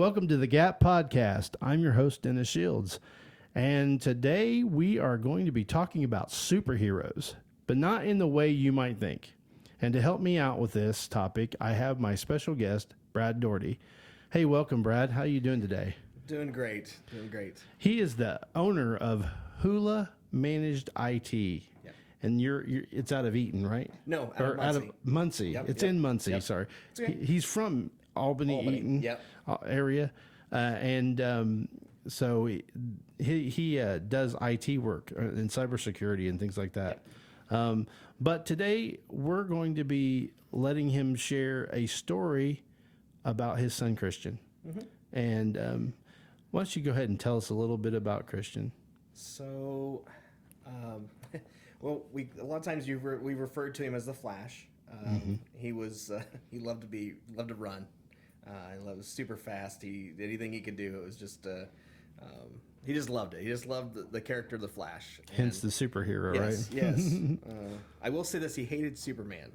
welcome to the Gap Podcast. I'm your host, Dennis Shields. And today we are going to be talking about superheroes, but not in the way you might think. And to help me out with this topic, I have my special guest, Brad Daugherty. Hey, welcome, Brad. How are you doing today? Doing great. He is the owner of Hula Managed IT. Yep. And it's out of Eaton, right? No, Out of Muncie. Yep, It's yep, in Muncie, yep. sorry. Okay. He's from Albany. Eaton Yep. area. So he does IT work and cybersecurity and things like that. Yep. But today we're going to be letting him share a story about his son, Christian. Mm-hmm. And why don't you go ahead and tell us a little bit about Christian? So, well, a lot of times we referred to him as the Flash. He loved to run. He was super fast. Anything he could do, it was just he just loved it. He just loved the character of the Flash. Hence the superhero, yes, right? Yes. I will say this: he hated Superman.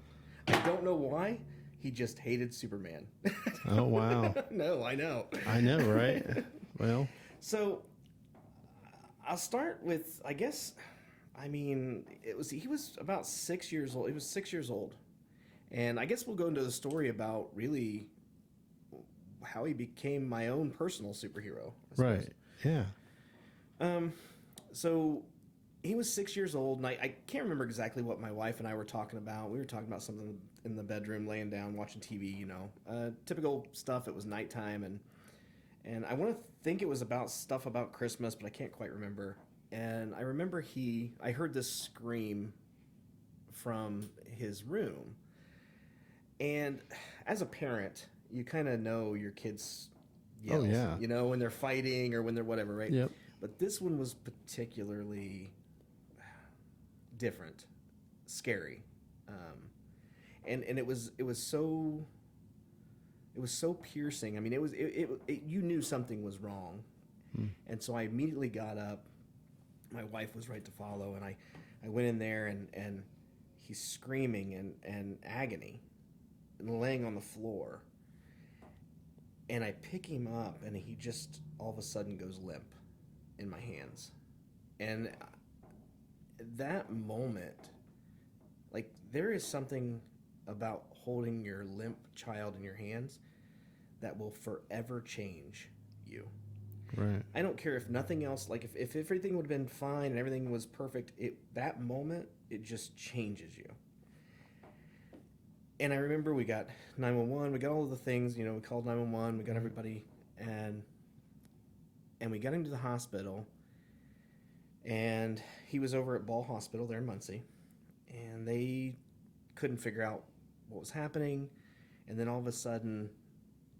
I don't know why. He just hated Superman. Oh wow! No, I know. I know, right? Well, so I'll start with, I guess. I mean, he was about 6 years old. He was 6 years old, and I guess we'll go into the story about really how he became my own personal superhero. right? Yeah. So he was 6 years old, and I can't remember exactly what my wife and I were talking about. We were talking about something in the bedroom, laying down, watching TV, typical stuff. It was nighttime, and I want to think it was about stuff about Christmas, but I can't quite remember. And I remember I heard this scream from his room. And as a parent, you kind of know your kids' yells. Oh, yeah. When they're fighting or when they're whatever, right? Yep. But this one was particularly different, scary, and it was so piercing. I mean, you knew something was wrong, and so I immediately got up. My wife was right to follow, and I went in there, and he's screaming and agony, and laying on the floor, and I pick him up, and he just all of a sudden goes limp in my hands. And that moment, like, there is something about holding your limp child in your hands that will forever change you. Right. I don't care if nothing else, like if everything would have been fine and everything was perfect, that moment, it just changes you. And I remember we got 911, we got all of the things, we called 911, we got everybody, and we got him to the hospital, and he was over at Ball Hospital there in Muncie, and they couldn't figure out what was happening, and then all of a sudden,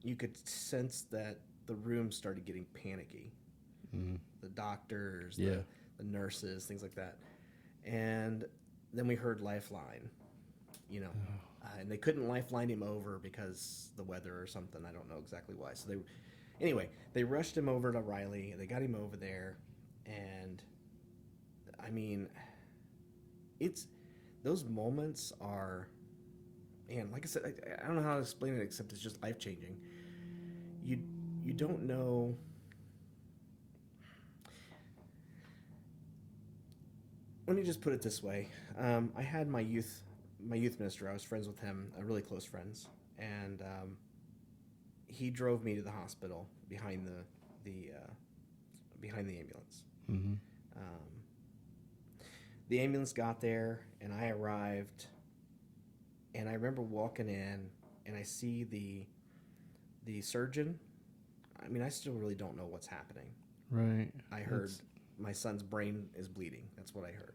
you could sense that the room started getting panicky. Mm-hmm. The doctors, the nurses, things like that. And then we heard Lifeline, and they couldn't lifeline him over because the weather or something. I don't know exactly why. So they rushed him over to Riley. They got him over there, and I mean, those moments are, man, like I said, I don't know how to explain it except it's just life-changing. You don't know. Let me just put it this way. I had my youth minister. I was friends with him, really close friends, and he drove me to the hospital behind the ambulance. Mm-hmm. The ambulance got there, and I arrived, and I remember walking in, and I see the surgeon. I mean, I still really don't know what's happening. Right. I heard my son's brain is bleeding. That's what I heard.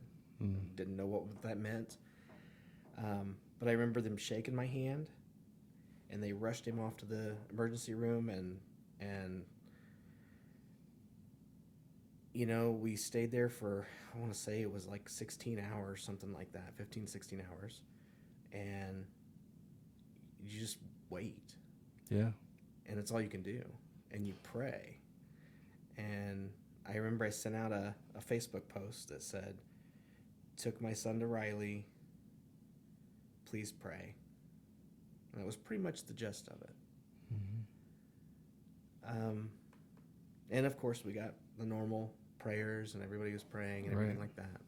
Didn't know what that meant. But I remember them shaking my hand, and they rushed him off to the emergency room, and we stayed there for, I want to say it was like 16 hours, something like that, 15, 16 hours. And you just wait. Yeah. And it's all you can do. And you pray. And I remember I sent out a Facebook post that said, "Took my son to Riley. Please pray." And that was pretty much the gist of it. And of course, we got the normal prayers, and everybody was praying and everything like that.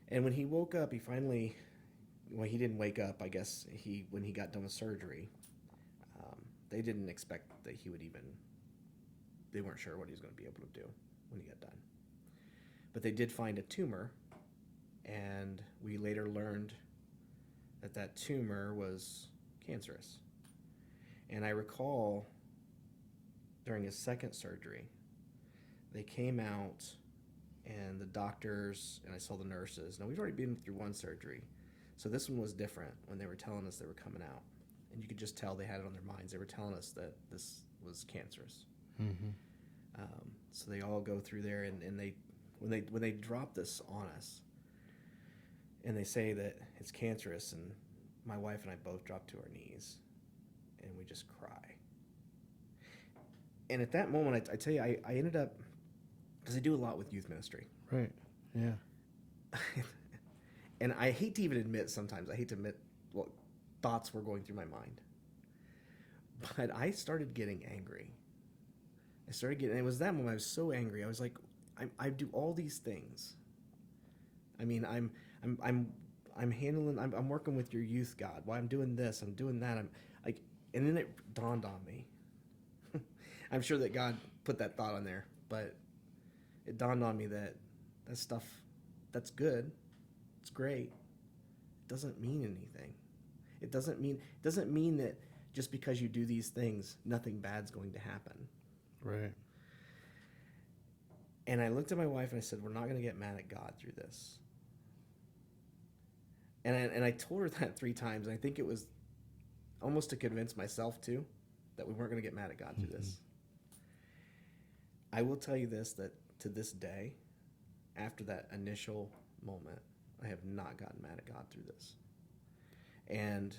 And when he woke up, he finally, well, he didn't wake up. I guess when he got done with surgery, they didn't expect that he would even. They weren't sure what he was going to be able to do when he got done. But they did find a tumor, and we later learned that tumor was cancerous. And I recall during his second surgery, they came out, and the doctors, and I saw the nurses. Now, we've already been through one surgery, so this one was different when they were telling us they were coming out. And you could just tell they had it on their minds. They were telling us that this was cancerous. Mm-hmm. So they all go through there, and they when they drop this on us, and they say that it's cancerous, and my wife and I both drop to our knees, and we just cry. And at that moment, I tell you, I ended up, because I do a lot with youth ministry. Right. Yeah. And I hate to even admit sometimes, I hate to admit what thoughts were going through my mind. But I started getting angry. It was that moment I was so angry. I was like, I do all these things. I mean, I'm handling, I'm working with your youth, God. Why I'm doing this, I'm doing that. I'm like, and then it dawned on me. I'm sure that God put that thought on there, but it dawned on me that stuff, that's good. It's great. It doesn't mean anything. It doesn't mean that just because you do these things, nothing bad's going to happen. Right. And I looked at my wife and I said, we're not going to get mad at God through this. And I told her that 3 times. And I think it was almost to convince myself too, that we weren't going to get mad at God through this. I will tell you this, that to this day, after that initial moment, I have not gotten mad at God through this. And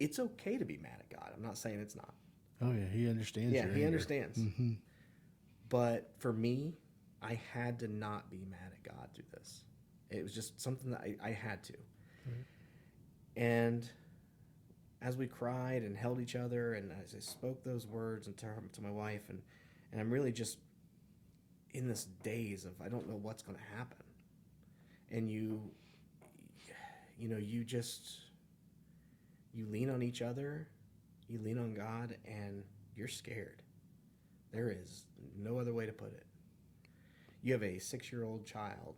it's okay to be mad at God. I'm not saying it's not. Oh, yeah. He understands. Yeah, he understands. Mm-hmm. But for me, I had to not be mad at God through this. It was just something that I had to. Mm-hmm. And as we cried and held each other, and as I spoke those words and to my wife, and I'm really just in this daze of I don't know what's going to happen. And you lean on each other, you lean on God, and you're scared. There is no other way to put it. You have a 6-year-old child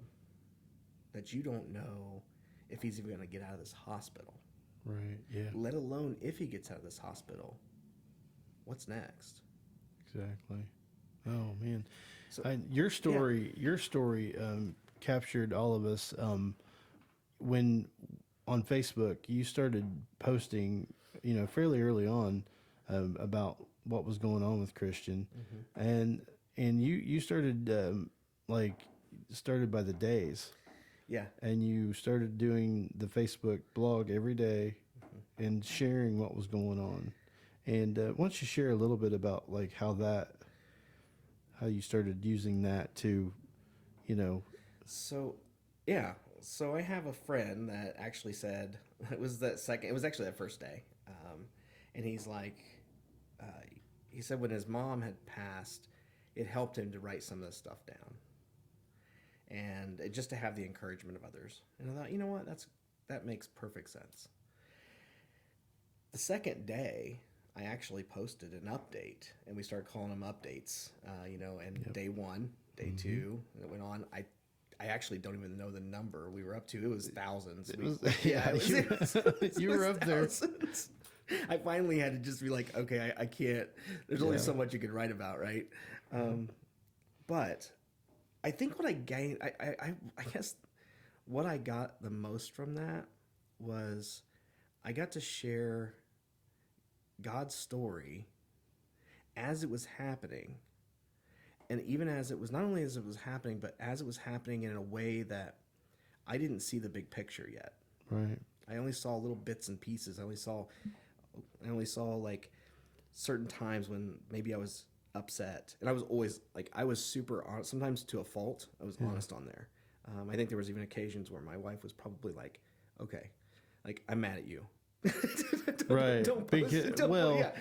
that you don't know if he's even going to get out of this hospital. Right, yeah. Let alone if he gets out of this hospital, what's next? Exactly. Oh, man. So, your story captured all of us. When on Facebook you started posting, fairly early on about what was going on with Christian, mm-hmm. and you started started by the days. Yeah. And you started doing the Facebook blog every day, mm-hmm. and sharing what was going on. And why don't you share a little bit about how you started using that to, So, yeah. So I have a friend that actually said, it was actually that first day. And he's like, he said when his mom had passed, it helped him to write some of this stuff down. And just to have the encouragement of others. And I thought, you know what, that makes perfect sense. The second day, I actually posted an update, and we started calling them updates, and yep. Day 1, day mm-hmm. 2, and it went on. I actually don't even know the number we were up to. It was thousands. You were up there. I finally had to just be like, okay, I can't. There's only so much you could write about, right? But I think what I gained, I guess what I got the most from that was I got to share God's story as it was happening. And even as it was, not only as it was happening, but as it was happening in a way that I didn't see the big picture yet. Right. I only saw little bits and pieces. I only saw like certain times when maybe I was upset. And I was always I was super honest, sometimes to a fault. I was honest on there. I think there was even occasions where my wife was probably like, okay, I'm mad at you. Right. Don't Because,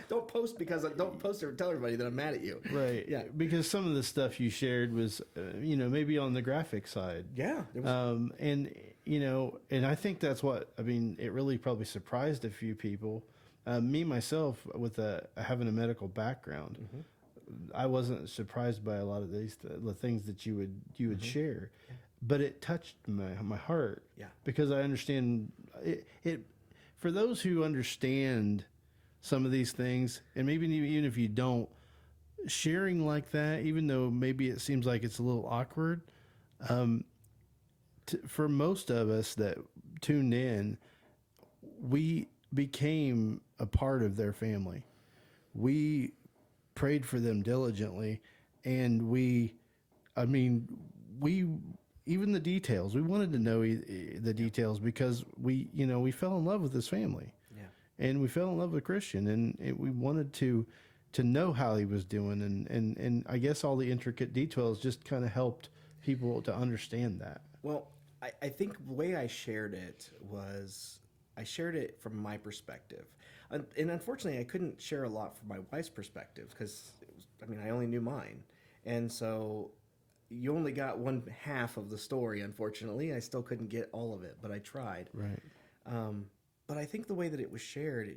don't post because don't post or tell everybody that I'm mad at you. right. Yeah. Because some of the stuff you shared was, maybe on the graphic side. Yeah. There was, And I think that's what, I mean, it really probably surprised a few people. Me, myself, with having a medical background, I wasn't surprised by a lot of the things that you would share, but it touched my heart. Yeah. Because I understand it. For those who understand some of these things, and maybe even if you don't, sharing like that, even though maybe it seems like it's a little awkward, for most of us that tuned in, we became a part of their family. We prayed for them diligently, and we even the details. We wanted to know the details because we fell in love with this family. yeah. And we fell in love with Christian, and we wanted to know how he was doing, and I guess all the intricate details just kind of helped people to understand that. Well, I think the way I shared it was I shared it from my perspective. And unfortunately, I couldn't share a lot from my wife's perspective because, I only knew mine. And so you only got one half of the story, unfortunately. I still couldn't get all of it, but I tried. Right. But I think the way that it was shared,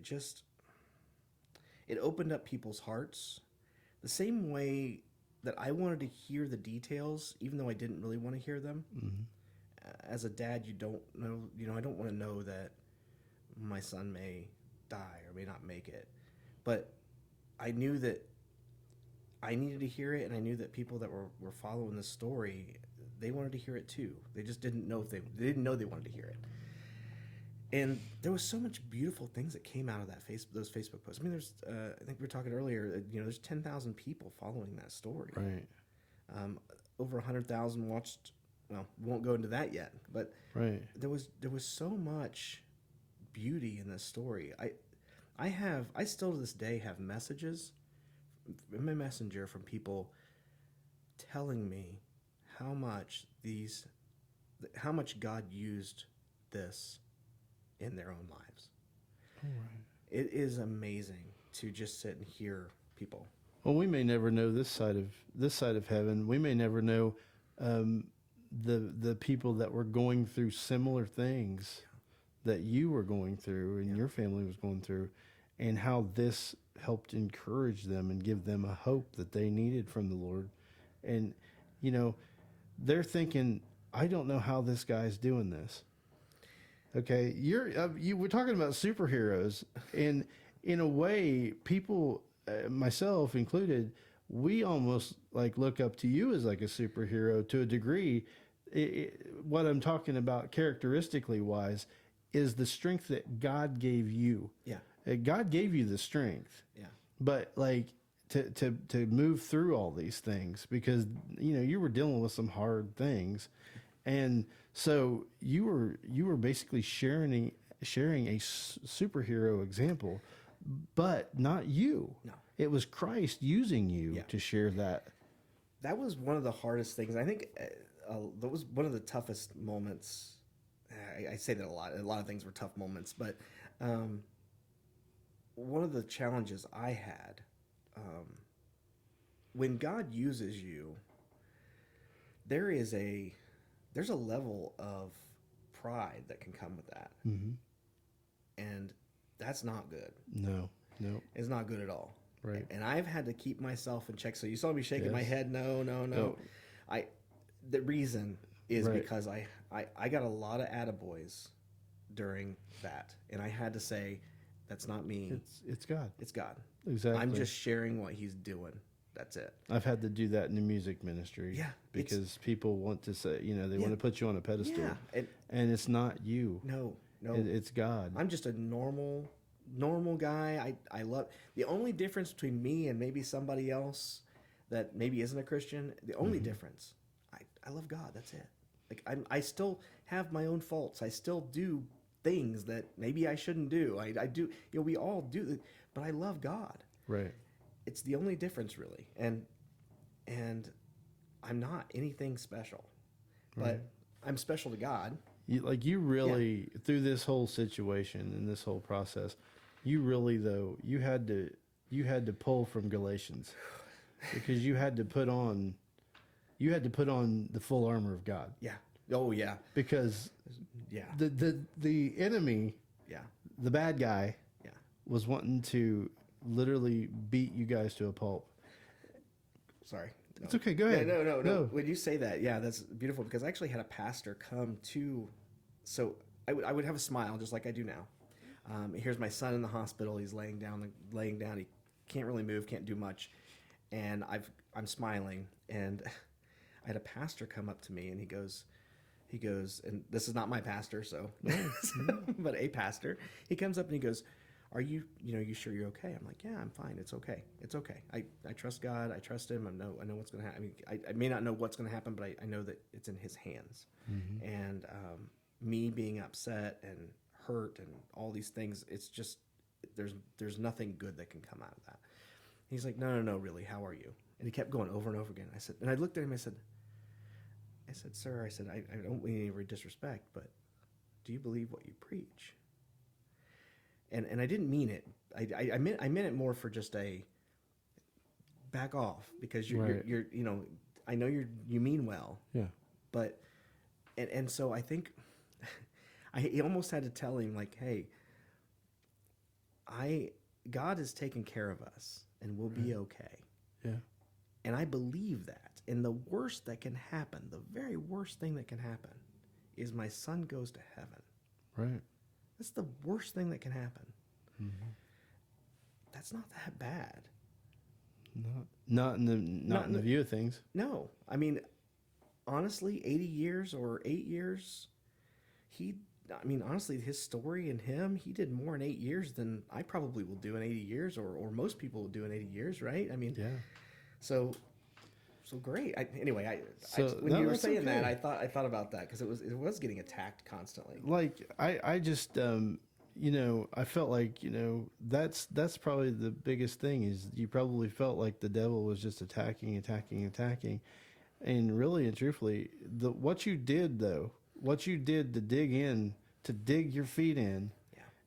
it opened up people's hearts the same way that I wanted to hear the details, even though I didn't really want to hear them. Mm-hmm. As a dad, you don't know, I don't want to know that my son may die or may not make it. But I knew that I needed to hear it, and I knew that people that were following this story, they wanted to hear it too. They just didn't know they didn't know they wanted to hear it. And there was so much beautiful things that came out of those Facebook posts. There's I think we were talking earlier. There's 10,000 people following that story. Right. Over 100,000 watched. Well, we won't go into that yet, but right. There was so much beauty in this story. I still to this day have messages in my messenger from people telling me how much God used this in their own lives. All right. It is amazing to just sit and hear people. Well, we may never know this side of heaven. We may never know the people that were going through similar things that you were going through and your family was going through, and how this helped encourage them and give them a hope that they needed from the Lord. And they're thinking, I don't know how this guy's doing this. Okay, you were talking about superheroes, and in a way, people, myself included, we almost like look up to you as like a superhero to a degree. What I'm talking about characteristically wise is the strength that God gave you. Yeah, God gave you the strength. Yeah, but like to move through all these things, because you were dealing with some hard things. And so you were basically sharing a superhero example, but not you. No. It was Christ using you to share that. That was one of the hardest things. I think that was one of the toughest moments. I say that a lot. A lot of things were tough moments, but one of the challenges I had, when God uses you, there's a level of pride that can come with that. Mm-hmm. And that's not good. No. It's not good at all. Right. And I've had to keep myself in check. So you saw me shaking my head. No. Oh. The reason is Right. because I got a lot of attaboys during that. And I had to say, that's not me. It's God. It's God. Exactly. I'm just sharing what he's doing. That's it. I've had to do that in the music ministry. Yeah, because people want to say, they want to put you on a pedestal. Yeah. And it's not you. No. It's God. I'm just a normal guy. I love, the only difference between me and maybe somebody else that maybe isn't a Christian, the only difference, I love God. That's it. Like I still have my own faults. I still do things that maybe I shouldn't do. I do, we all do, but I love God. Right. It's the only difference, really. And I'm not anything special, but I'm special to God. You really through this whole situation and this whole process, you really though you had to pull from Galatians because you had to put on the full armor of God. Yeah. Oh yeah. Because Yeah. the enemy, Yeah. the bad guy, Yeah. was wanting to literally beat you guys to a pulp. Sorry. No. It's okay. Go ahead. Yeah, no. When you say that, yeah, that's beautiful because I actually had a pastor come to. So I would have a smile just like I do now. Here's my son in the hospital. He's laying down. He can't really move, can't do much, and I'm smiling. And I had a pastor come up to me, and he goes, and this is not my pastor, but a pastor. He comes up and he goes, "Are you sure you're okay?" I'm like, "Yeah, I'm fine. It's okay. It's okay. I trust God. I trust Him. I know what's going to happen. I mean, I may not know what's going to happen, but I know that it's in His hands." Mm-hmm. And me being upset and hurt and all these things, it's just there's nothing good that can come out of that. He's like, no, really, how are you? And he kept going over and over again. I said, and I looked at him. I said, "Sir," I don't mean any disrespect, but do you believe what you preach? And I didn't mean it. I meant it more for just a back off because you're I know you mean well. Yeah. But and so I think he almost had to tell him like, "Hey, God is taking care of us and we'll be okay." Yeah. And I believe that. And the worst that can happen, the very worst thing that can happen, is my son goes to heaven. Right. That's the worst thing that can happen. Mm-hmm. That's not that bad. Not in the view of things. No. I mean, honestly, 80 years or 8 years, honestly, his story and him, he did more in 8 years than I probably will do in 80 years or most people will do in 80 years, right? I mean, yeah. So great. When you were saying that, I thought about that because it was getting attacked constantly. Like I just I felt like that's probably the biggest thing is you probably felt like the devil was just attacking, and really and truthfully, what you did to dig your feet in,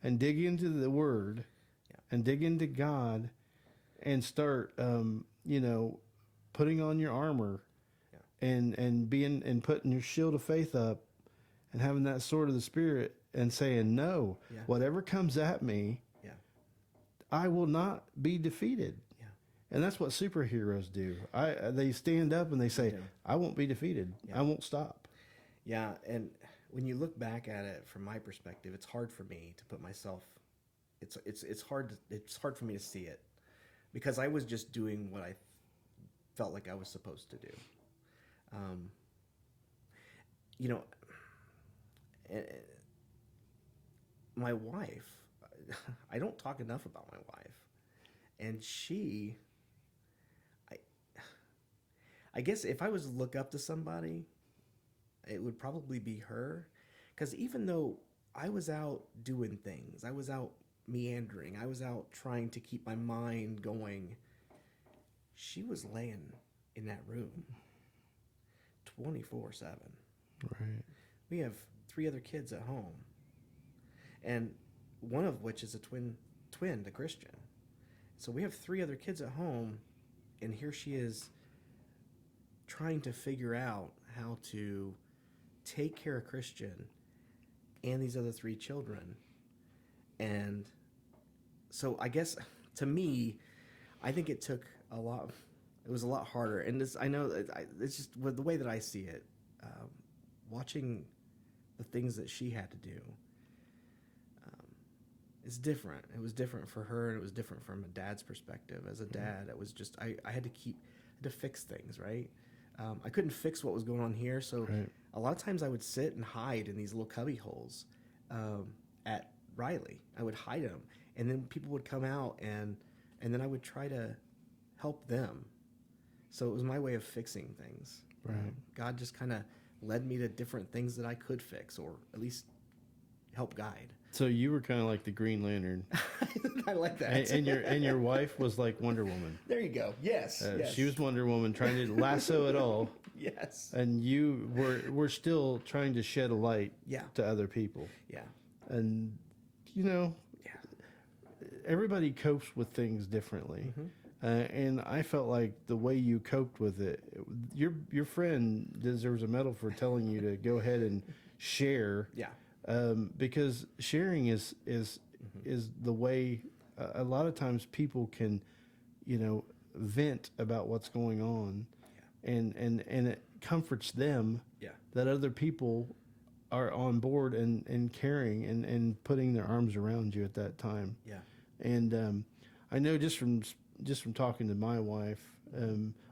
and dig into the Word, and dig into God, and start putting on your armor, and being and putting your shield of faith up, and having that sword of the Spirit, and saying no, whatever comes at me, I will not be defeated. Yeah. And that's what superheroes do. They stand up and they say, I won't be defeated. I won't stop. Yeah, and when you look back at it from my perspective, it's hard for me to put myself. It's hard for me to see it because I was just doing what I felt like I was supposed to do. My wife, I don't talk enough about my wife, and I guess if I was to look up to somebody, it would probably be her, because even though I was out doing things, I was out meandering, I was out trying to keep my mind going, she was laying in that room 24/7. Right. We have 3 other kids at home, and one of which is a twin to Christian. So we have 3 other kids at home, and here she is trying to figure out how to take care of Christian and these other 3 children. And so I guess to me, I think it took a lot. It was a lot harder, and I know it's just with the way that I see it. Watching the things that she had to do, it's different. It was different for her, and it was different from a dad's perspective. As a dad, it was just I had to fix things, right? I couldn't fix what was going on here, so a lot of times I would sit and hide in these little cubby holes at Riley. I would hide them, and then people would come out, and then I would try to help them. So it was my way of fixing things. Right. God just kind of led me to different things that I could fix, or at least help guide. So you were kind of like the Green Lantern. I like that. And your wife was like Wonder Woman. There you go. Yes, yes. She was Wonder Woman trying to lasso it all. Yes. And you were still trying to shed a light to other people. Yeah. And, everybody copes with things differently. And I felt like the way you coped with it, your friend deserves a medal for telling you to go ahead and share. Yeah. Because sharing is the way a lot of times people can, vent about what's going on, and it comforts them that other people are on board and caring and putting their arms around you at that time. Yeah. And I know just from talking to my wife,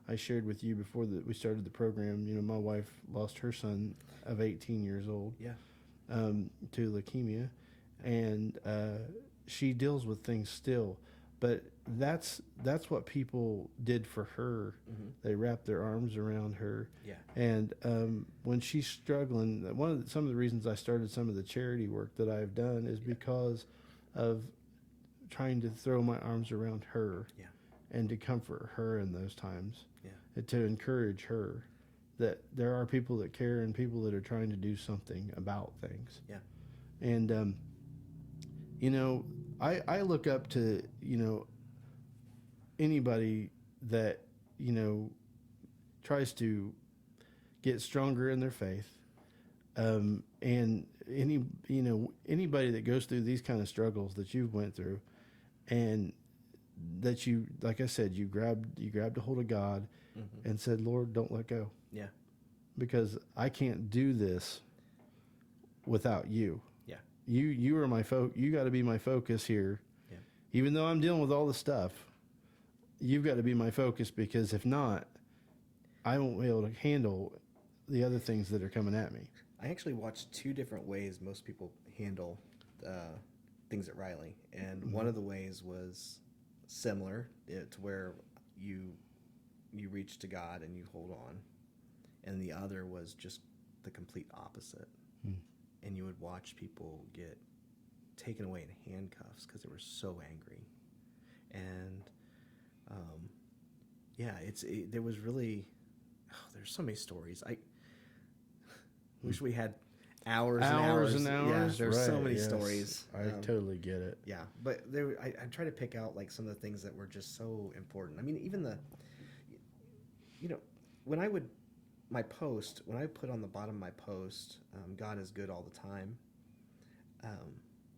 I shared with you before that we started the program. My wife lost her son of 18 years old. Yeah. To leukemia, and she deals with things still, but that's what people did for her. They wrapped their arms around her. And when she's struggling, some of the reasons I started some of the charity work that I've done is because of trying to throw my arms around her and to comfort her in those times, and to encourage her that there are people that care and people that are trying to do something about things. Yeah. And, I look up to, anybody that, tries to get stronger in their faith. And anybody that goes through these kind of struggles that you've went through, and that you, like I said, you grabbed a hold of God and said, Lord, don't let go. Yeah. Because I can't do this without you. Yeah. You are my you got to be my focus here. Yeah. Even though I'm dealing with all the stuff, you've got to be my focus, because if not, I won't be able to handle the other things that are coming at me. I actually watched two different ways most people handle things at Riley, and one of the ways was similar to where you reach to God and you hold on. And the other was just the complete opposite. And you would watch people get taken away in handcuffs because they were so angry. And there was really, there's so many stories. I wish we had hours and hours. Yeah, there's so many stories. I totally get it. Yeah, but I try to pick out like some of the things that were just so important. I mean, even when I put on the bottom of my post, God is good all the time,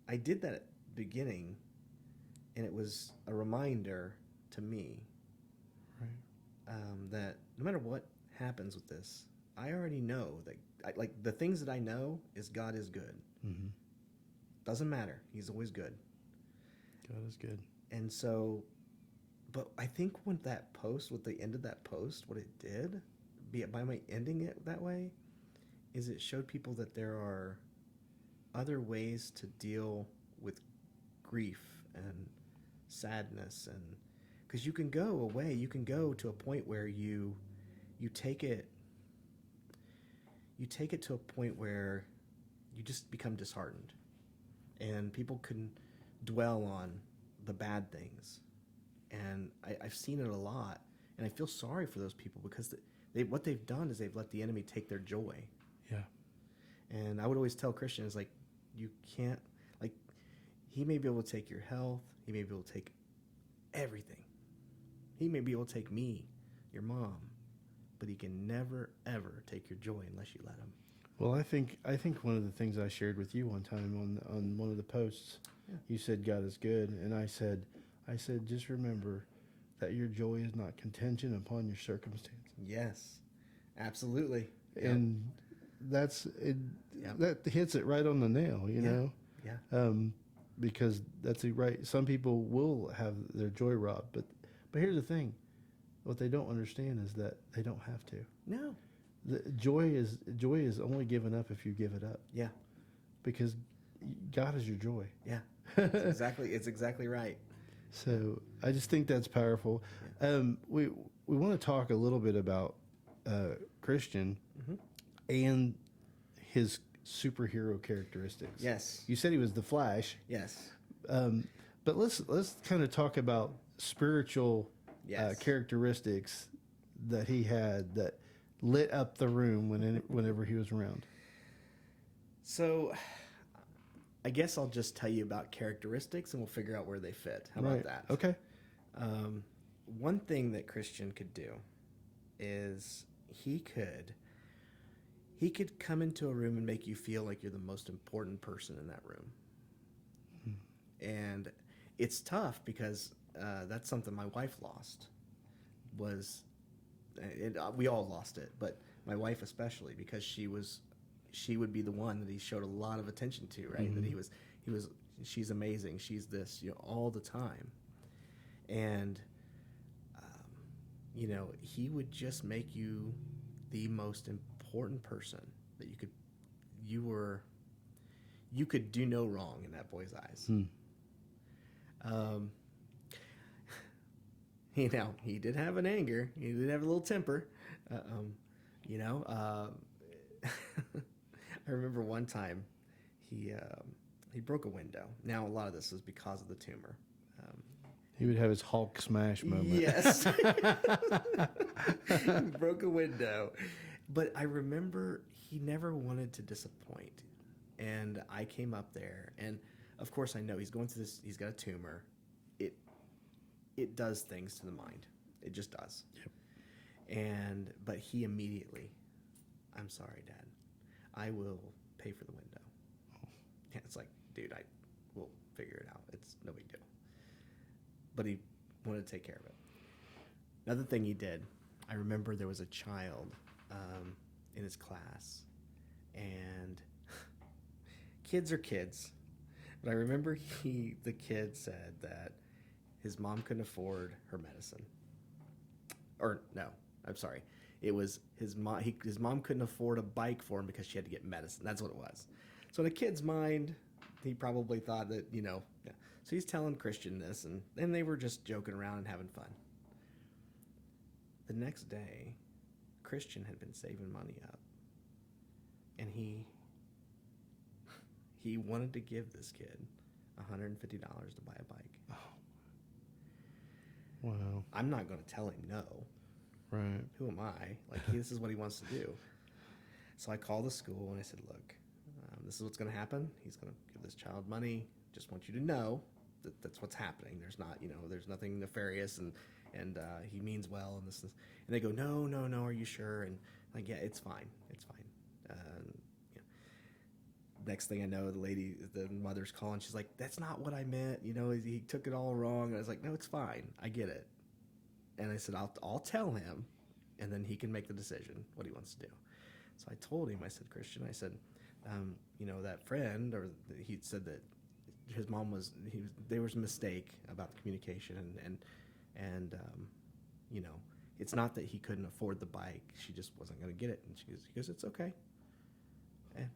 I did that at the beginning, and it was a reminder to me that no matter what happens with this, I already know that the things that I know is God is good. Doesn't matter. He's always good. God is good. And so, but I think with the end of that post, what it did, by my ending it that way, is it showed people that there are other ways to deal with grief and sadness, and because you can go to a point where you take it to a point where you just become disheartened, and people can dwell on the bad things, and I've seen it a lot, and I feel sorry for those people because what they've done is they've let the enemy take their joy. Yeah. And I would always tell Christians, like, you can't, like, he may be able to take your health, he may be able to take everything. He may be able to take me, your mom, but he can never, ever take your joy unless you let him. Well, I think one of the things I shared with you one time on one of the posts, you said God is good, and I said just remember that your joy is not contingent upon your circumstance. Yes, absolutely. And that's it. Yep. That hits it right on the nail, you know. Yeah. Because that's right. Some people will have their joy robbed, but here's the thing: what they don't understand is that they don't have to. No. The joy is only given up if you give it up. Yeah. Because God is your joy. Yeah. It's exactly right. So I just think that's powerful. Yeah. We want to talk a little bit about Christian and his superhero characteristics. Yes. You said he was the Flash. Yes. But let's kind of talk about spiritual Yes. characteristics that he had that lit up the room whenever he was around. So, I guess I'll just tell you about characteristics, and we'll figure out where they fit. How about that? Okay. One thing that Christian could do is he could come into a room and make you feel like you're the most important person in that room. And it's tough because that's something my wife lost. We all lost it, but my wife especially, because she would be the one that he showed a lot of attention to, right? That she's amazing, she's this, all the time. And he would just make you the most important person that you could do no wrong in that boy's eyes. He did have an anger. He did have a little temper. I remember one time he broke a window. Now a lot of this was because of the tumor. He would have his Hulk smash moment. Yes. He broke a window. But I remember he never wanted to disappoint. And I came up there, and of course I know he's going through this, he's got a tumor. It does things to the mind. It just does. Yep. But he immediately, I'm sorry, Dad. I will pay for the window. And it's like, dude, I will figure it out. It's no big deal. But he wanted to take care of it. Another thing he did, I remember there was a child in his class, and kids are kids. But I remember the kid said that his mom couldn't afford her medicine. Or no, I'm sorry. It was his mom. His mom couldn't afford a bike for him because she had to get medicine. That's what it was. So in a kid's mind, he probably thought that, yeah. So he's telling Christian this, and they were just joking around and having fun. The next day, Christian had been saving money up, and he wanted to give this kid $150 to buy a bike. Oh. Wow. I'm not going to tell him no. Right. Who am I? This is what he wants to do. So I called the school and I said, look, this is what's going to happen. He's going to give this child money. Just want you to know that that's what's happening. There's not, there's nothing nefarious, and he means well. And this, and they go, no, are you sure? And yeah, it's fine. Next thing I know, the mother's calling. She's like, that's not what I meant. He took it all wrong. And I was like, no, it's fine. I get it. And I said, I'll tell him, and then he can make the decision what he wants to do. So I told him, I said, Christian, that friend, or he said that his mom there was a mistake about the communication, and it's not that he couldn't afford the bike. She just wasn't going to get it. And he goes, it's okay. And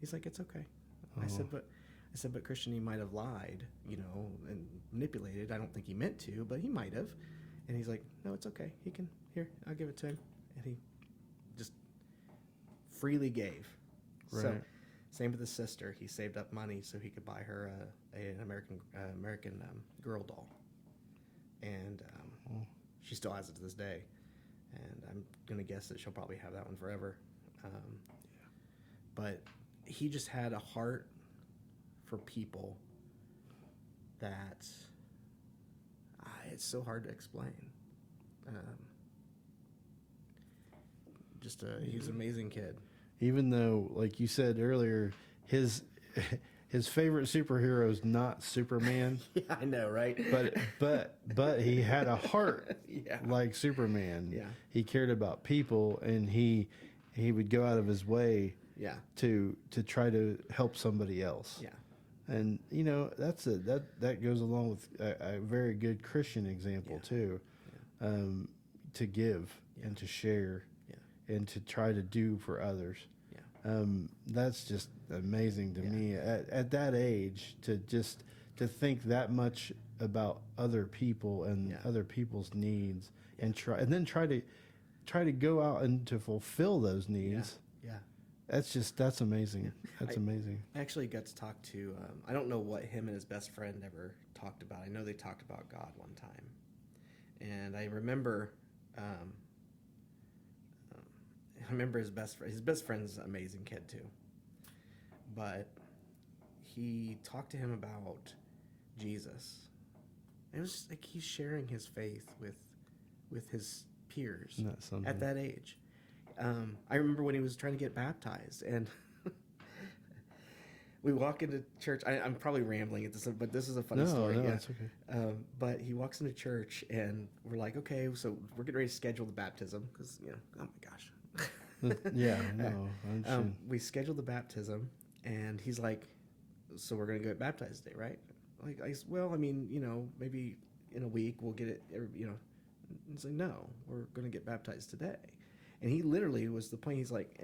he's like, it's okay. Oh. I said, but Christian, he might have lied, and manipulated. I don't think he meant to, but he might have. And he's like, no, it's okay. I'll give it to him. And he just freely gave. Right. So, same with his sister. He saved up money so he could buy her an American Girl doll. And she still has it to this day. And I'm going to guess that she'll probably have that one forever. But he just had a heart for people that it's so hard to explain. He's an amazing kid. Even though, like you said earlier, his favorite superhero is not Superman. Yeah, I know, right? But he had a heart like Superman. Yeah. He cared about people, and he would go out of his way to try to help somebody else. Yeah. And that goes along with a very good Christian example too, to give and to share, and to try to do for others. Yeah. That's just amazing to me at that age to think that much about other people and other people's needs, and try to go out and to fulfill those needs. That's amazing. That's amazing. I actually got to talk to, I don't know what him and his best friend ever talked about. I know they talked about God one time. And I remember, his best friend. His best friend's an amazing kid too. But he talked to him about Jesus. It was just like he's sharing his faith with his peers at that age. I remember when he was trying to get baptized, and we walk into church. I'm probably rambling at this, but this is a funny story. No, yeah. it's okay. But he walks into church, and we're like, okay, so we're getting ready to schedule the baptism because oh my gosh. Yeah, no. We scheduled the baptism, and he's like, so we're gonna get baptized today, right? Like, well, I mean, maybe in a week we'll get it. He's like, no, we're gonna get baptized today. And he literally was the point. He's like,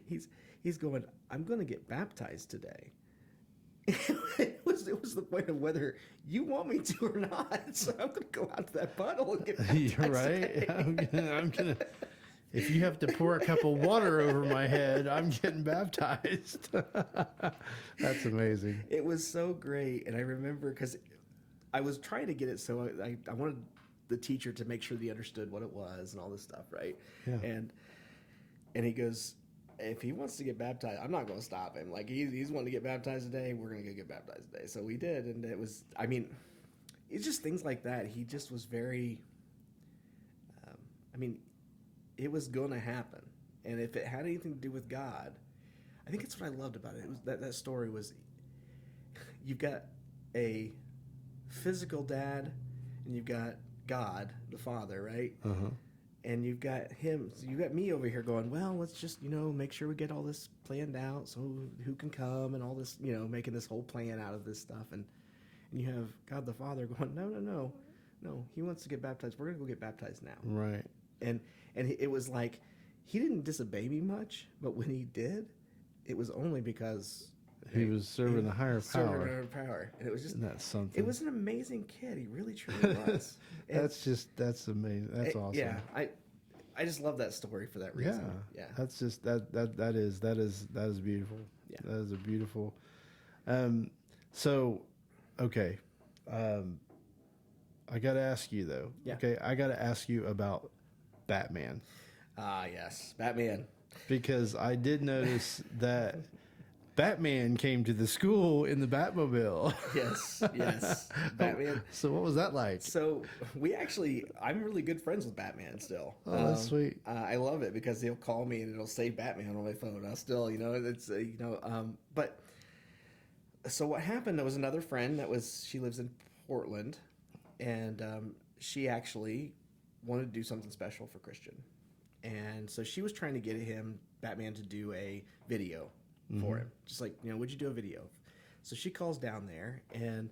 he's going, I'm going to get baptized today. it was the point of whether you want me to or not. So I'm going to go out to that puddle and get baptized. You're right. Today. I'm gonna. If you have to pour a cup of water over my head, I'm getting baptized. That's amazing. It was so great, and I remember because I was trying to get it so I wanted the teacher to make sure they understood what it was and all this stuff, right? Yeah. And he goes, if he wants to get baptized, I'm not going to stop him. Like he's wanting to get baptized today, we're going to go get baptized today. So we did, and it was, I mean, it's just things like that. He just was very, it was going to happen, and if it had anything to do with God, I think that's what I loved about it. It was that story was, you've got a physical dad, and you've got God, the Father, right? Uh-huh. And you've got him. So you got me over here going, well, let's just, make sure we get all this planned out. So who can come and all this, making this whole plan out of this stuff. And you have God the Father going, no. He wants to get baptized. We're going to go get baptized now. Right. And it was like, he didn't disobey me much, but when he did, it was only because he was serving the higher power. And it was just, that's something. It was an amazing kid. He really, truly was. That's amazing. That's awesome. Yeah. I just love that story for that reason. Yeah. That's just, that is beautiful. Yeah. That is a beautiful, so, okay. I got to ask you though. Yeah. Okay. I got to ask you about Batman. Ah, yes. Batman. Because I did notice that Batman came to the school in the Batmobile. Yes. Batman. So what was that like? So I'm really good friends with Batman still. Oh, that's sweet. I love it because he'll call me and it'll say Batman on my phone. I'll still, but so what happened, there was another friend she lives in Portland, and she actually wanted to do something special for Christian. And so she was trying to get Batman, to do a video for him. Just like, would you do a video? So she calls down there and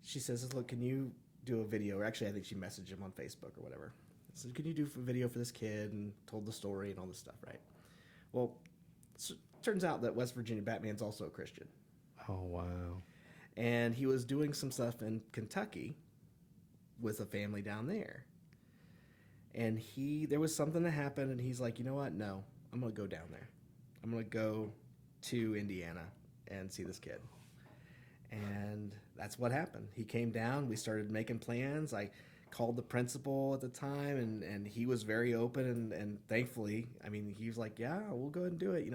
she says, look, can you do a video? Or actually, I think she messaged him on Facebook or whatever. So can you do a video for this kid? And told the story and all this stuff, right? Well, so it turns out that West Virginia Batman's also a Christian. Oh, wow. And he was doing some stuff in Kentucky with a family down there. And there was something that happened, and he's like, you know what? No, I'm going to go down there. I'm going to go to Indiana and see this kid. And that's what happened. He came down. We started making plans. I called the principal at the time, and he was very open, and thankfully, he was like, yeah, we'll go ahead and do it.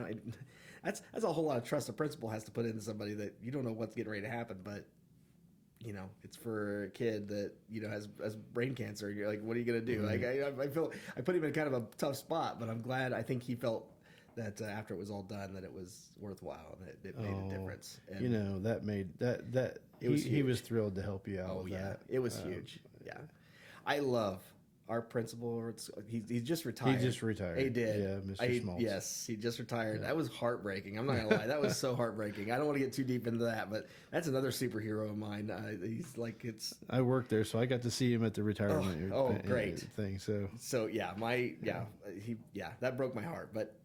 That's a whole lot of trust a principal has to put into somebody that you don't know what's getting ready to happen, but it's for a kid that, has brain cancer. You're like, what are you going to do? Mm-hmm. Like, I feel I put him in kind of a tough spot, but I'm glad. I think he felt that after it was all done, that it was worthwhile and it made a difference. And that made that he was thrilled to help you out. Oh, with yeah. That. It was huge. Yeah. I love our principal. He just retired. He just retired. He did. Yeah, Mr. Schmaltz. Yes, he just retired. Yeah. That was heartbreaking. I'm not going to lie. That was so heartbreaking. I don't want to get too deep into that, but that's another superhero of mine. He's like, I worked there, so I got to see him at the retirement great thing. So yeah, that broke my heart. But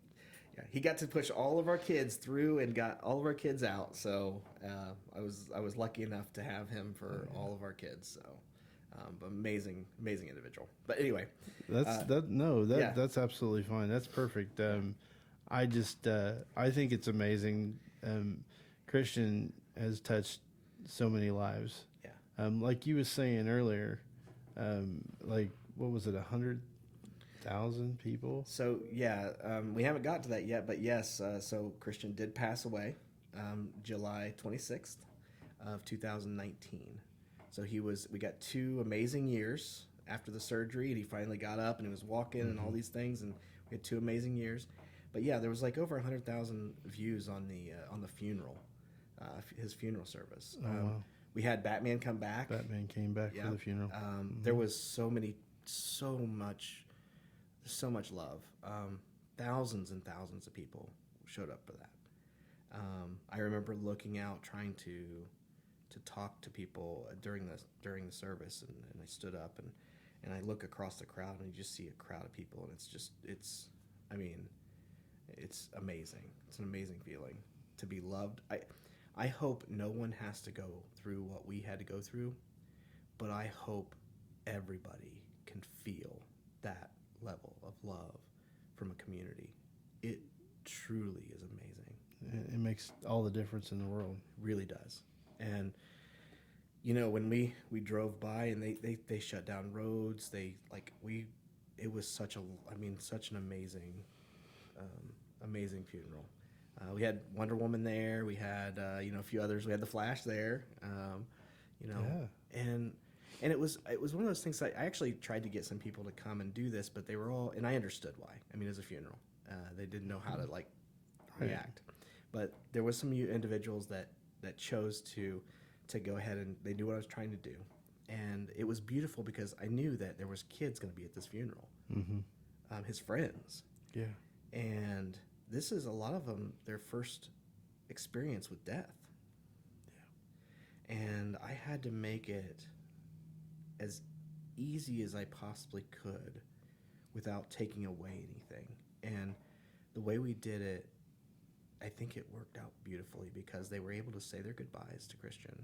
yeah, he got to push all of our kids through and got all of our kids out. So I was lucky enough to have him for all of our kids. So. Amazing individual. But anyway, that's absolutely fine. That's perfect. I just I think it's amazing. Christian has touched so many lives. Yeah. Like you was saying earlier, like what was it, 100,000 people? So yeah, we haven't got to that yet, but yes. So Christian did pass away, July 26th of 2019. So we got 2 amazing years after the surgery, and he finally got up and he was walking and all these things, and we had 2 amazing years. But yeah, there was like over 100,000 views on the funeral, his funeral service. Oh, wow. We had Batman come back. Batman came back for the funeral. There was so much love. Thousands and thousands of people showed up for that. I remember looking out, trying to talk to people during the service, and I stood up and I look across the crowd, and you just see a crowd of people, and it's amazing. It's an amazing feeling to be loved. I hope no one has to go through what we had to go through, but I hope everybody can feel that level of love from a community. It truly is amazing. It makes all the difference in the world. It really does. And when we drove by and they shut down roads, it was such an amazing amazing funeral. We had Wonder Woman there. We had a few others. We had the Flash there. And it was one of those things. I actually tried to get some people to come and do this, but they were all, and I understood why. I mean, it was a funeral. They didn't know how to react. But there was some individuals that chose to go ahead, and they knew what I was trying to do. And it was beautiful because I knew that there was kids going to be at this funeral, his friends. Yeah. And this is a lot of them, their first experience with death. Yeah. And I had to make it as easy as I possibly could without taking away anything. And the way we did it, I think it worked out beautifully because they were able to say their goodbyes to Christian.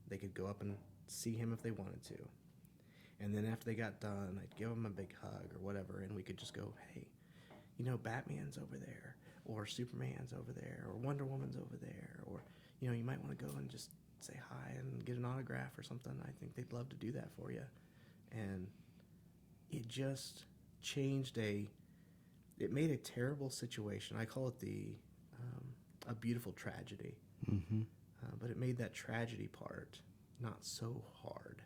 They could go up and see him if they wanted to. And then after they got done, I'd give them a big hug or whatever, and we could just go, hey, Batman's over there, or Superman's over there, or Wonder Woman's over there, or, you might want to go and just say hi and get an autograph or something. I think they'd love to do that for you. And it just changed it made a terrible situation. I call it a beautiful tragedy. Mm-hmm. But it made that tragedy part not so hard.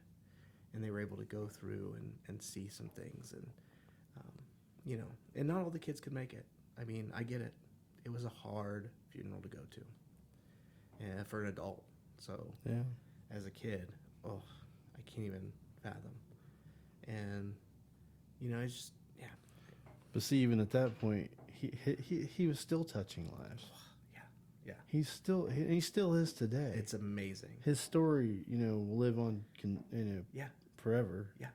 And they were able to go through and see some things. And, and not all the kids could make it. I mean, I get it. It was a hard funeral to go to. And for an adult. So, yeah. As a kid, I can't even fathom. And, it's just, yeah. But see, even at that point, he was still touching lives. Yeah. He still is today. It's amazing. His story, will live on, forever. Yeah.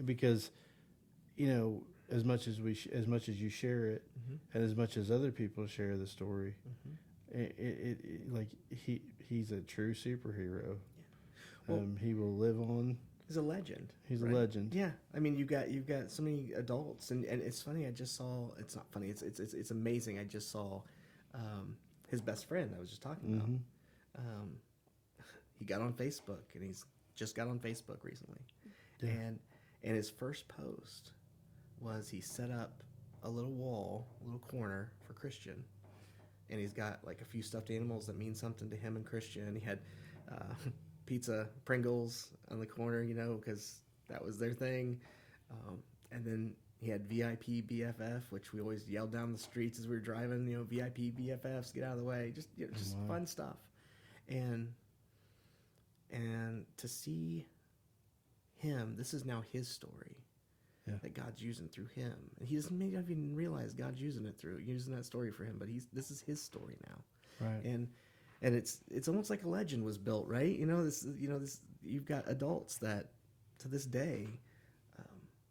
Because, as much as you share it, and as much as other people share the story, he's a true superhero. Yeah. Well, he will live on. He's a legend. He's right? a legend. Yeah, I mean, you've got so many adults, and it's funny. I just saw. It's not funny. It's amazing. I just saw his best friend. I was just talking about. He got on Facebook, and he's just got on Facebook recently, and his first post was he set up a little wall, a little corner for Christian, and he's got like a few stuffed animals that mean something to him and Christian. He had pizza, Pringles on the corner, because that was their thing. And then he had VIP BFF, which we always yelled down the streets as we were driving, VIP BFFs, get out of the way. Just fun stuff. And to see him, this is now his story that God's using through him. And he doesn't maybe even realize God's using that story for him, but this is his story now. Right. And it's almost like a legend was built, right? This you've got adults that to this day,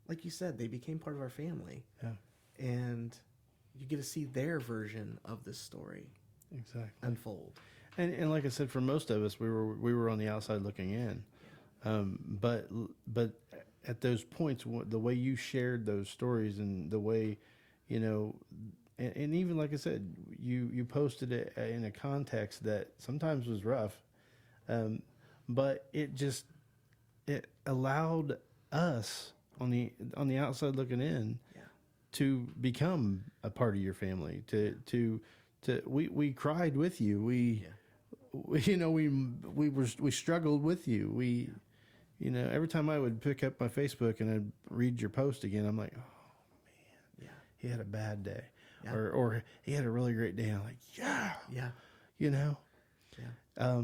like you said, they became part of our family. Yeah. And you get to see their version of this story unfold. And like I said, for most of us, we were on the outside looking in. But at those points, the way you shared those stories and the way you know, and even like I said, you posted it in a context that sometimes was rough, but it allowed us on the outside looking in Yeah. to become a part of your family. We cried with you. We struggled with you. Every time I would pick up my Facebook and I'd read your post again, I'm like, oh man, he had a bad day, or he had a really great day. I'm like, yeah, you know. Yeah.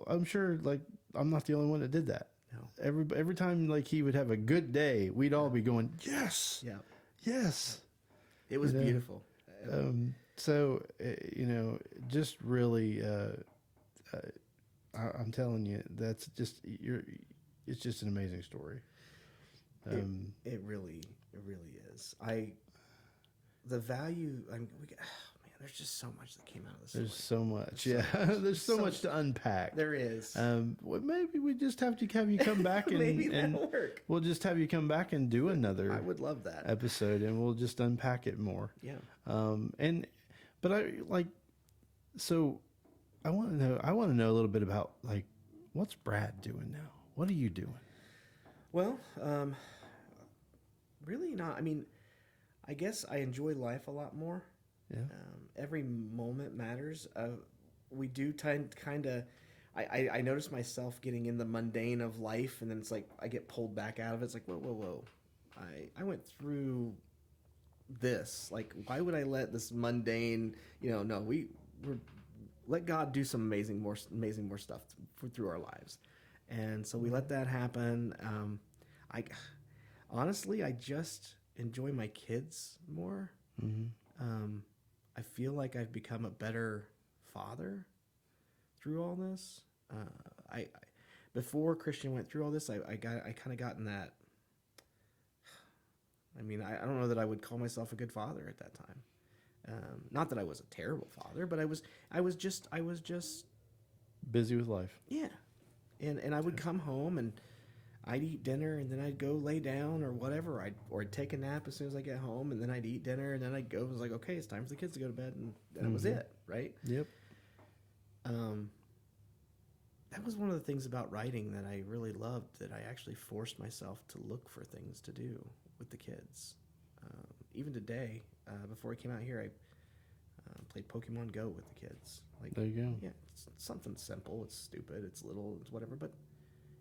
I'm sure, like, I'm not the only one that did that. No. Every time, like, he would have a good day, we'd all be going, yes, Yeah. yes. It was beautiful. So, just really, I'm telling you, that's just it's just an amazing story. It really is. The value. I mean, there's just so much that came out of this. There's so much, there's so much to unpack. There is. Well, maybe we just have you come back and maybe that'll work. We'll just have you come back and do another. I would love that episode, and we'll just unpack it more. Yeah. But I like. So, I want to know a little bit about, like, what's Brad doing now? What are you doing? Well, really not. I mean, I guess I enjoy life a lot more. Yeah. Every moment matters. We do kind of. I notice myself getting in the mundane of life, and then it's like I get pulled back out of it. It's like, whoa. I went through this. Like, why would I let this mundane? No, we're let God do some amazing more stuff through our lives, and so we let that happen. Honestly, I just enjoy my kids more. Mm-hmm. I feel like I've become a better father through all this. Before Christian went through all this, I kind of got in that. I mean, I don't know that I would call myself a good father at that time. Not that I was a terrible father, but I was just busy with life. Yeah, and I would come home and I'd eat dinner and then I'd go lay down or whatever. I'd take a nap as soon as I get home, and then I'd eat dinner and then I'd go. It was like, okay, it's time for the kids to go to bed, and that was it, right? Yep. That was one of the things about writing that I really loved, that I actually forced myself to look for things to do with the kids. Even today, before I came out here, I played Pokemon Go with the kids. Like, there you go. Yeah, it's something simple. It's stupid. It's little. It's whatever. But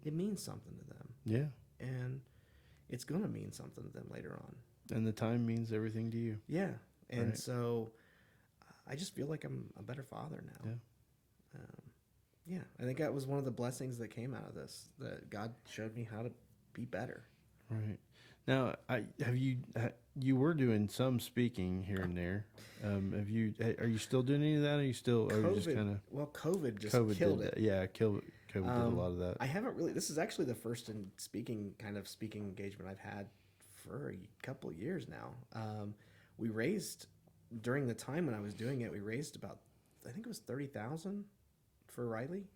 it means something to them. Yeah. And it's going to mean something to them later on. And the time means everything to you. Yeah. And right. So I just feel like I'm a better father now. Yeah. I think that was one of the blessings that came out of this, that God showed me how to be better. Right. Now, you were doing some speaking here and there. Are you still doing any of that? Or are you still, COVID, or you just kind of? Well, COVID just killed it. Yeah, COVID did a lot of that. I haven't really. This is actually the first speaking engagement I've had for a couple of years now. We raised, during the time when I was doing it, we raised about, I think it was $30,000 for Riley.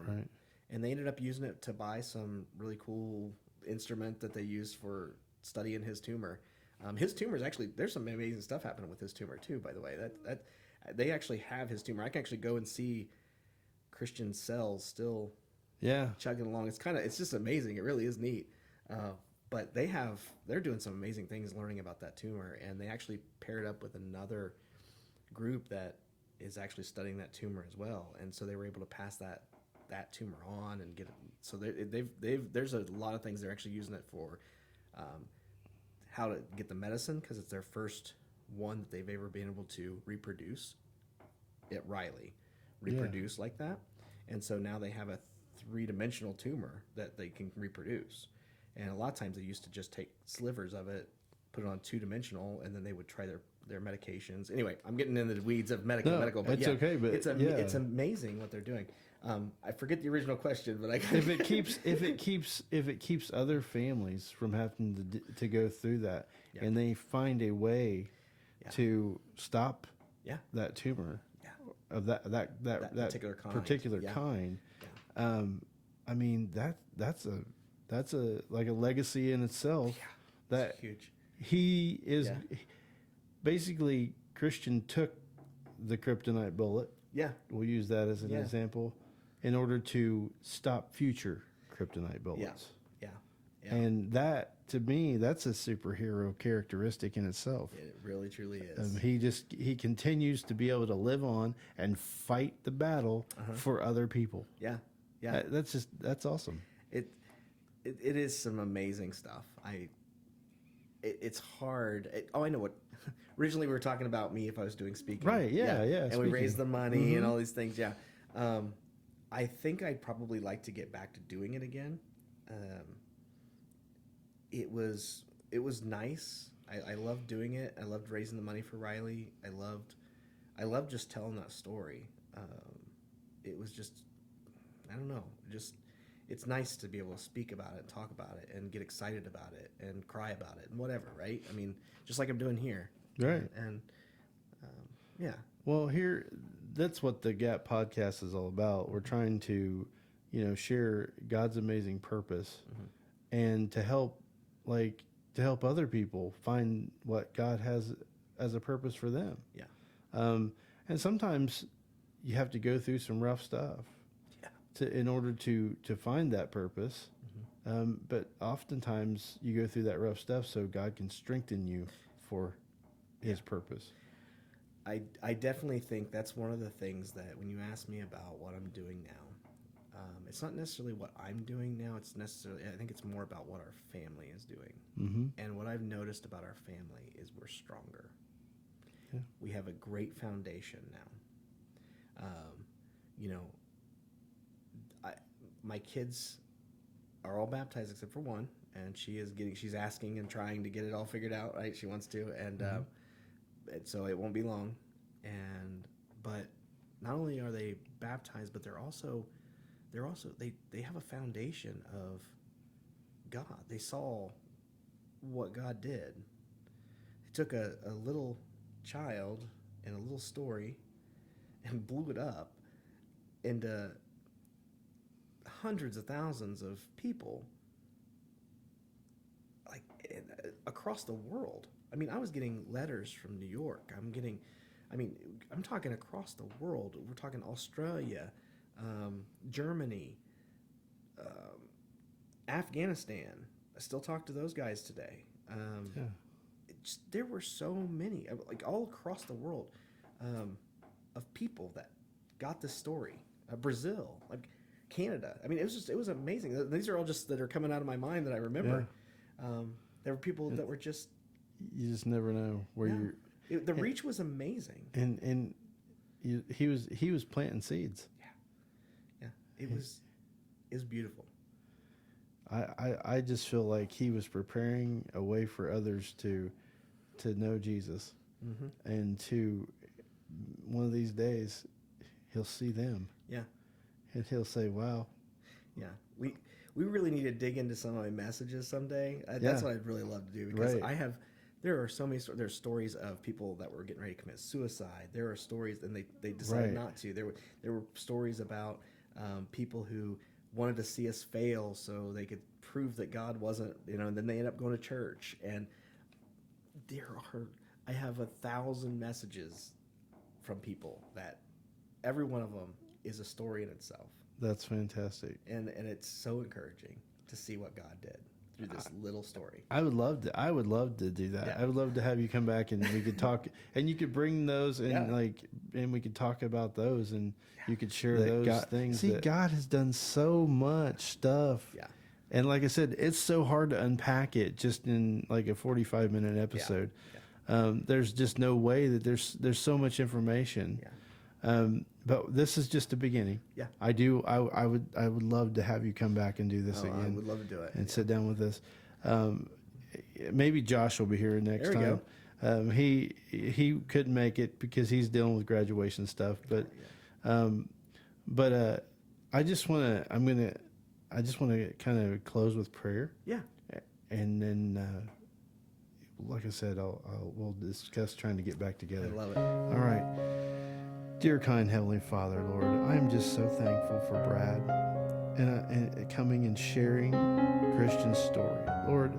Right. And they ended up using it to buy some really cool instrument that they use for studying his tumor. His tumor is actually, there's some amazing stuff happening with his tumor too, by the way. That they actually have his tumor. I can actually go and see Christian's cells still chugging along. It's just amazing. It really is neat. But they're doing some amazing things learning about that tumor, and they actually paired up with another group that is actually studying that tumor as well. And so they were able to pass that tumor on and get it. So there's a lot of things they're actually using it for, how to get the medicine, because it's their first one that they've ever been able to reproduce at Riley, like that. And so now they have a 3-dimensional tumor that they can reproduce. And a lot of times they used to just take slivers of it, put it on 2-dimensional, and then they would try their medications. Anyway, I'm getting into the weeds of medical, but it's okay. But it's amazing what they're doing. I forget the original question, but if it keeps other families from having to go through that, and they find a way to stop that tumor of that particular kind. I mean, that's a like a legacy in itself. That huge. He is basically Christian took the kryptonite bullet. Yeah. We'll use that as an example in order to stop future kryptonite bullets. Yeah. And that, to me, that's a superhero characteristic in itself. It really, truly is. He continues to be able to live on and fight the battle for other people. Yeah. That's awesome. It is some amazing stuff. It's hard. I know what. Originally, we were talking about me if I was doing speaking. Right. Yeah. And speaking. we raised the money and all these things. Yeah. I think I'd probably like to get back to doing it again. It was nice. I loved doing it. I loved raising the money for Riley. I loved just telling that story. It was just, I don't know, it's nice to be able to speak about it and talk about it and get excited about it and cry about it and whatever, right? I mean, just like I'm doing here. Right. And yeah. Well, that's what the Gap podcast is all about. We're trying to, share God's amazing purpose and to help other people find what God has as a purpose for them. Yeah. And sometimes you have to go through some rough stuff in order to find that purpose. But oftentimes you go through that rough stuff so God can strengthen you for his purpose. I definitely think that's one of the things that when you ask me about what I'm doing now, it's not necessarily what I'm doing now. I think it's more about what our family is doing. And what I've noticed about our family is we're stronger. Yeah. We have a great foundation now. My kids are all baptized except for one, and she's asking and trying to get it all figured out, right? She wants to, and so it won't be long. But not only are they baptized, but they have a foundation of God. They saw what God did. He took a little child and a little story and blew it up into hundreds of thousands of people across the world. I mean, I was getting letters from New York. I'm talking across the world. We're talking Australia, Germany, Afghanistan. I still talk to those guys today. There were so many, all across the world, of people that got this story. Brazil, Canada. I mean, it was amazing. These are all just that are coming out of my mind that I remember. Yeah. There were people that were just. You just never know where the reach was amazing. And he was planting seeds. Yeah. It was beautiful. I just feel like he was preparing a way for others to know Jesus, and to one of these days he'll see them. Yeah. And he'll say, "Wow." Yeah. We really need to dig into some of my messages someday. That's what I'd really love to do, because there are so many there's stories of people that were getting ready to commit suicide. There are stories, and they decided not to. There were stories about people who wanted to see us fail so they could prove that God wasn't, and then they end up going to church. And I have 1,000 messages from people that every one of them is a story in itself. That's fantastic. And it's so encouraging to see what God did through this little story. I would love to do that. Yeah. I would love to have you come back and we could talk, and you could bring those and and we could talk about those, and you could share those things. See, God has done so much stuff. Yeah. And like I said, it's so hard to unpack it just in like a 45-minute episode. Yeah. There's just no way that there's so much information. Yeah. But this is just the beginning. Yeah. I would love to have you come back and do this again. I would love to do it. And sit down with us. Maybe Josh will be here next time. Go. He couldn't make it because he's dealing with graduation stuff. But I just want to kind of close with prayer. Yeah. And then like I said, we'll discuss trying to get back together. I love it. All right. Dear kind Heavenly Father, Lord, I am just so thankful for Brad and coming and sharing Christian's story. Lord,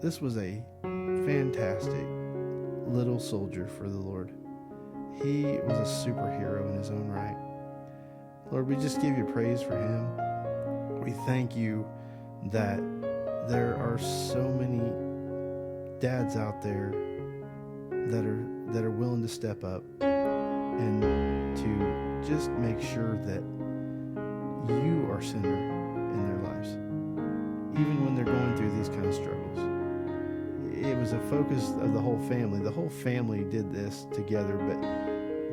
this was a fantastic little soldier for the Lord. He was a superhero in his own right. Lord, we just give you praise for him. We thank you that there are so many dads out there that are willing to step up and to just make sure that you are center in their lives, even when they're going through these kind of struggles. It was a focus of the whole family. The whole family did this together,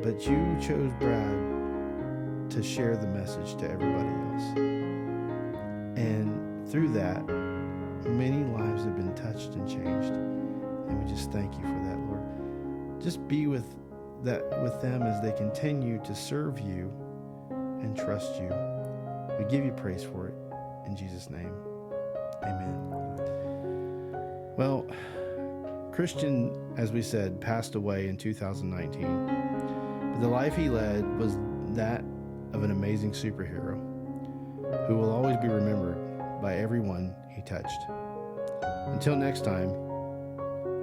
but you chose Brad to share the message to everybody else. And through that, many lives have been touched and changed. And we just thank you for that, Lord. Just be with them as they continue to serve you and trust you. We give you praise for it. In Jesus' name, amen. Well, Christian, as we said, passed away in 2019. But the life he led was that of an amazing superhero who will always be remembered by everyone he touched. Until next time,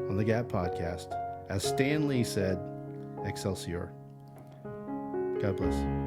on the Gap Podcast, as Stan Lee said, Excelsior. God bless.